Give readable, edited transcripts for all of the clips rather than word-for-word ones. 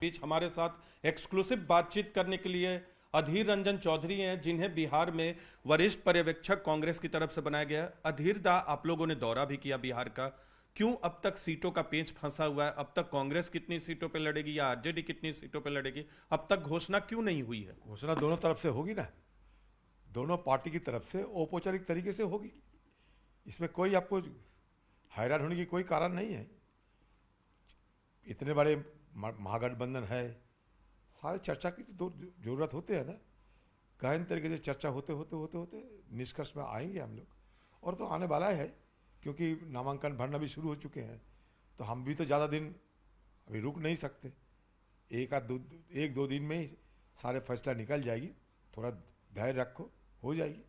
बीच हमारे साथ एक्सक्लूसिव बातचीत करने के लिए अधीर रंजन चौधरी हैं, जिन्हें बिहार में वरिष्ठ पर्यवेक्षक कांग्रेस की तरफ से बनाया गया। अधीर दा, आप लोगों ने दौरा भी किया बिहार का, क्यों अब तक सीटों का पेंच फंसा हुआ है? अब तक कांग्रेस कितनी सीटों पे लड़ेगी या आरजेडी कितनी सीटों पे लड़ेगी, अब तक घोषणा क्यों नहीं हुई है? घोषणा दोनों तरफ से होगी ना, दोनों पार्टी की तरफ से औपचारिक तरीके से होगी। इसमें कोई आपको हैरान होने की कोई कारण नहीं है। इतने बड़े महागठबंधन है, सारे चर्चा की तो जरूरत होते है ना। गहन तरीके से चर्चा होते होते होते होते निष्कर्ष में आएंगे हम लोग, और तो आने वाला है, क्योंकि नामांकन भरना भी शुरू हो चुके हैं। तो हम भी तो ज़्यादा दिन अभी रुक नहीं सकते। एक दो दिन में ही सारे फैसला निकल जाएगी। थोड़ा धैर्य रखो, हो जाएगी।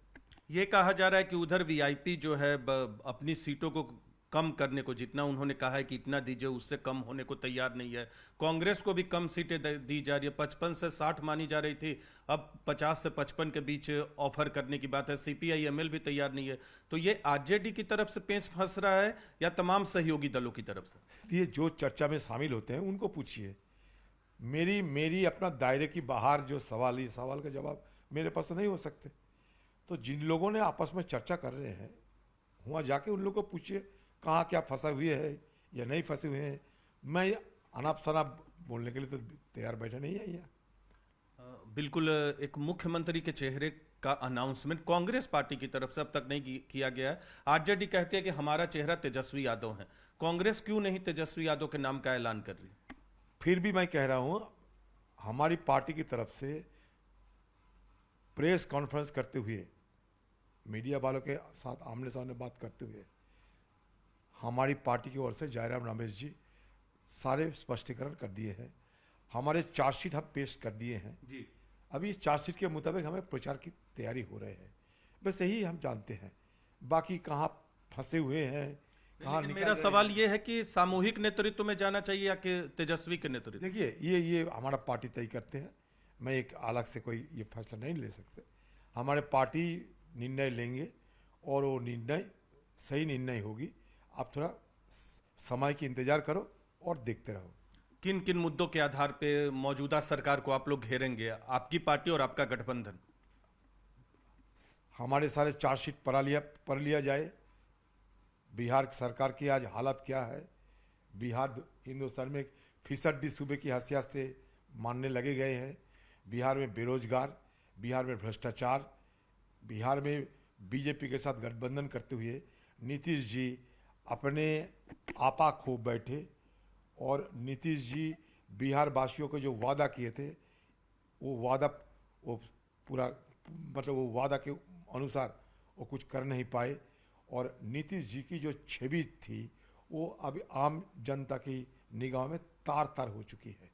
ये कहा जा रहा है कि उधर वीआईपी जो है अपनी सीटों को कम करने को, जितना उन्होंने कहा है कि इतना दीजिए, उससे कम होने को तैयार नहीं है। कांग्रेस को भी कम सीटें दी जा रही है, 55 से 60 मानी जा रही थी, अब 50 से 55 के बीच ऑफर करने की बात है। सीपीआई एमएल भी तैयार नहीं है। तो ये आरजेडी की तरफ से पेंच फंस रहा है या तमाम सहयोगी दलों की तरफ से? ये जो चर्चा में शामिल होते हैं उनको पूछिए। मेरी अपना दायरे की बाहर जो सवाल, ये सवाल का जवाब मेरे पास नहीं हो सकते। तो जिन लोगों ने आपस में चर्चा कर रहे हैं, वहाँ जाके उन लोगों को पूछिए कहाँ क्या फंसा हुए है या नहीं फंसे हुए हैं। मैं अनाप शनाप बोलने के लिए तो तैयार बैठा नहीं है यहाँ। बिल्कुल, एक मुख्यमंत्री के चेहरे का अनाउंसमेंट कांग्रेस पार्टी की तरफ से अब तक नहीं किया गया है। आरजेडी कहती है कि हमारा चेहरा तेजस्वी यादव है। कांग्रेस क्यों नहीं तेजस्वी यादव के नाम का ऐलान कर रही? फिर भी मैं कह रहा हूँ, हमारी पार्टी की तरफ से प्रेस कॉन्फ्रेंस करते हुए, मीडिया वालों के साथ आमने सामने बात करते हुए, हमारी पार्टी की ओर से जयराम रमेश जी सारे स्पष्टीकरण कर दिए हैं। हमारे चार्जशीट हम पेश कर दिए हैं जी। अभी इस चार्जशीट के मुताबिक हमें प्रचार की तैयारी हो रहे हैं। बस यही हम जानते हैं, बाकी कहाँ फंसे हुए हैं, कहाँ निकल मेरा सवाल ये है कि सामूहिक नेतृत्व में जाना चाहिए या कि तेजस्वी के नेतृत्व? देखिए, ये हमारा पार्टी तय करते हैं। मैं एक अलग से कोई ये फैसला नहीं ले सकते। हमारे पार्टी निर्णय लेंगे और वो निर्णय सही निर्णय होगी। आप थोड़ा समय की इंतजार करो और देखते रहो। किन किन मुद्दों के आधार पे मौजूदा सरकार को आप लोग घेरेंगे, आपकी पार्टी और आपका गठबंधन? हमारे सारे चार्जशीट पढ़ लिया जाए। बिहार सरकार की आज हालत क्या है। बिहार हिंदुस्तान में एक फीसदी सूबे की हैसियत से मानने लगे गए हैं। बिहार में बेरोजगार, बिहार में भ्रष्टाचार, बिहार में बीजेपी के साथ गठबंधन करते हुए नीतीश जी अपने आपा खो बैठे। और नीतीश जी बिहार वासियों को जो वादा किए थे, वो वादा वो वादा के अनुसार वो कुछ कर नहीं पाए। और नीतीश जी की जो छवि थी वो अभी आम जनता की निगाह में तार तार हो चुकी है।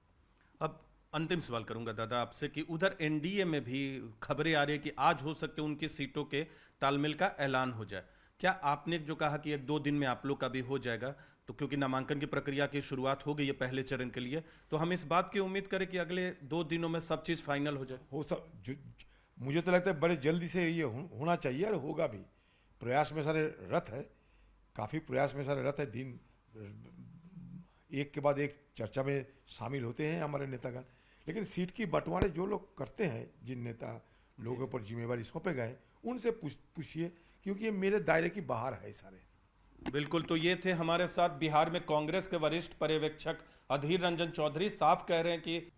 अब अंतिम सवाल करूंगा दादा आपसे कि उधर एनडीए में भी खबरें आ रही है कि आज हो सकते उनकी सीटों के तालमेल का ऐलान हो जाए। क्या आपने जो कहा कि 1-2 दिन में आप लोग का भी हो जाएगा, तो क्योंकि नामांकन की प्रक्रिया की शुरुआत हो गई है पहले चरण के लिए, तो हम इस बात की उम्मीद करें कि अगले 2 दिनों में सब चीज फाइनल हो जाए? मुझे तो लगता है बड़े जल्दी से ये होना चाहिए और होगा भी। प्रयास में सारे रथ है, काफ़ी प्रयास में सारे रथ है। दिन एक के बाद एक चर्चा में शामिल होते हैं हमारे नेतागण। लेकिन सीट की बंटवारे जो लोग करते हैं, जिन नेता लोगों पर जिम्मेवारी सौंपे गए, उनसे पूछिए, क्योंकि ये मेरे दायरे की बाहर है सारे। बिल्कुल, तो ये थे हमारे साथ बिहार में कांग्रेस के वरिष्ठ पर्यवेक्षक अधीर रंजन चौधरी। साफ कह रहे हैं कि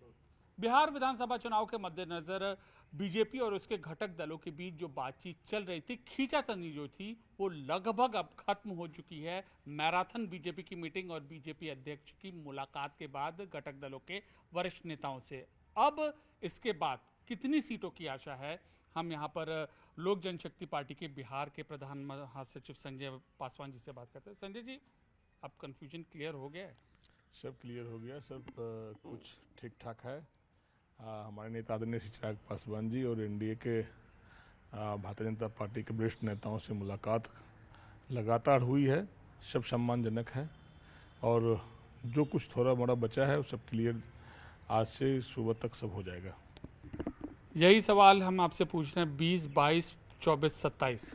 बिहार विधानसभा चुनाव के मद्देनजर बीजेपी और उसके घटक दलों के बीच जो बातचीत चल रही थी, खींचातानी जो थी, वो लगभग अब खत्म हो चुकी है। मैराथन बीजेपी की मीटिंग और बीजेपी अध्यक्ष की मुलाकात के बाद घटक दलों के वरिष्ठ नेताओं से अब इसके बाद कितनी सीटों की आशा है, हम यहाँ पर लोक जनशक्ति पार्टी के बिहार के प्रधान महासचिव संजय पासवान जी से बात करते हैं। संजय जी, अब कंफ्यूजन क्लियर हो गया है? सब क्लियर हो गया, सब कुछ ठीक ठाक है। हमारे नेता आदरणीय श्री चिराग पासवान जी और एनडीए के भारतीय जनता पार्टी के वरिष्ठ नेताओं से मुलाकात लगातार हुई है। सब सम्मानजनक है और जो कुछ थोड़ा मोड़ा बचा है वो सब क्लियर आज से सुबह तक सब हो जाएगा। यही सवाल हम आपसे पूछ रहे हैं, 20, 22, 24, 27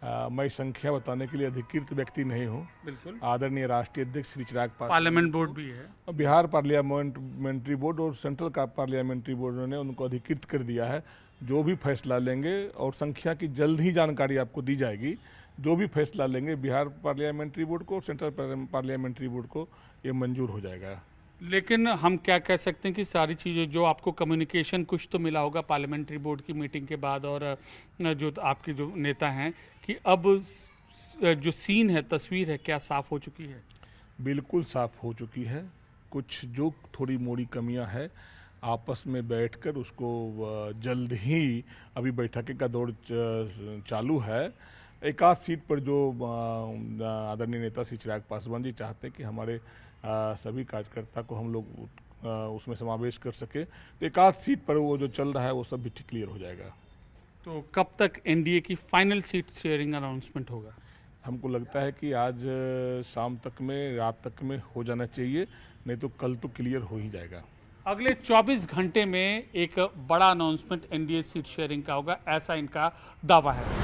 मैं संख्या बताने के लिए अधिकृत व्यक्ति नहीं हूँ। बिल्कुल। आदरणीय राष्ट्रीय अध्यक्ष श्री चिराग पासवान पार्लियामेंट बोर्ड भी है। बिहार पार्लियामेंट्री बोर्ड और सेंट्रल पार्लियामेंट्री बोर्ड ने उनको अधिकृत कर दिया है। जो भी फैसला लेंगे और संख्या की जल्द ही जानकारी आपको दी जाएगी। जो भी फैसला लेंगे बिहार पार्लियामेंट्री बोर्ड को और सेंट्रल पार्लियामेंट्री बोर्ड को ये मंजूर हो जाएगा। लेकिन हम क्या कह सकते हैं कि सारी चीज़ें जो आपको कम्युनिकेशन कुछ तो मिला होगा पार्लियामेंट्री बोर्ड की मीटिंग के बाद और जो आपके जो नेता हैं कि अब जो सीन है, तस्वीर है, क्या साफ हो चुकी है? बिल्कुल साफ हो चुकी है। कुछ जो थोड़ी मोड़ी कमियां हैं आपस में बैठकर उसको जल्द ही, अभी बैठक का दौर चालू है। एक आध सीट पर जो आदरणीय नेता श्री चिराग पासवान जी चाहते हैं कि हमारे सभी कार्यकर्ता को हम लोग उसमें समावेश कर सके, तो एक आध सीट पर वो जो चल रहा है वो सब भी क्लियर हो जाएगा। तो कब तक एनडीए की फाइनल सीट शेयरिंग अनाउंसमेंट होगा? हमको लगता है कि आज शाम तक में, रात तक में हो जाना चाहिए, नहीं तो कल तो क्लियर हो ही जाएगा। अगले 24 घंटे में एक बड़ा अनाउंसमेंट एनडीए सीट शेयरिंग का होगा, ऐसा इनका दावा है।